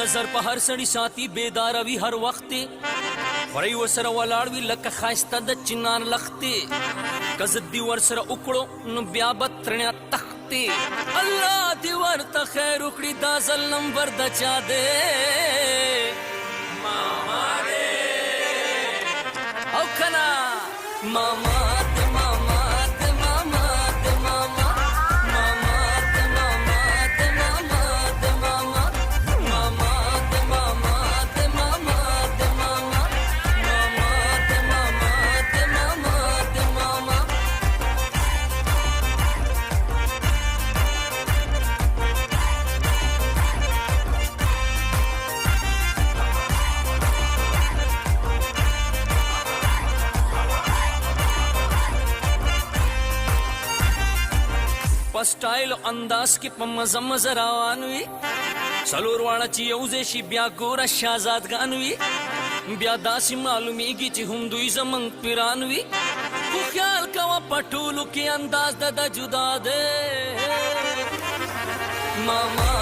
نظر په هر سړي ساتي بیداره وي هر وخت خوري ورسره ولاړ وي لکه ښایسته د چنار لښتې که ضد دې ورسره وکړو نو بیا به ترڼیا تختې الله دې ورته خیر وکړي دا ځل نمبر د چا دی ماما دی او که نه ماما په سټایل او انداز کې په مزه مزه روان وي څلور واړه چې یو ځای شي بیا ګوره شهزادګان وي بیا داسې معلومیږي چې هم دوی زموږ پیران وي خو خیال کوه په ټولو کې انداز د جدا دی ماما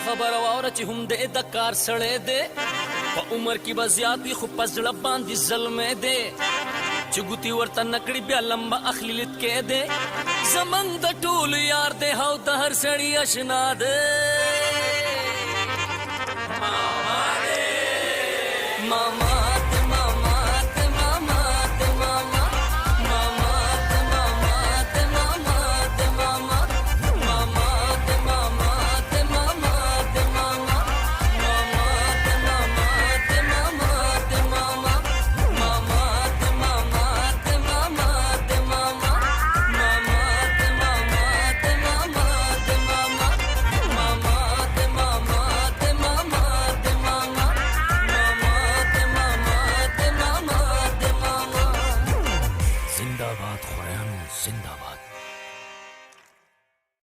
خبر واوره چې هم دې د کار سړی دی په عمر کې به زیات وي خو په زړه باندې ظلمی دی چې ګوتې ورته نکړي بیا لمبه اخلي لیدکی دی زموږ د ټولو یار دی او د هر سړي اشنا دی ماما دی ماما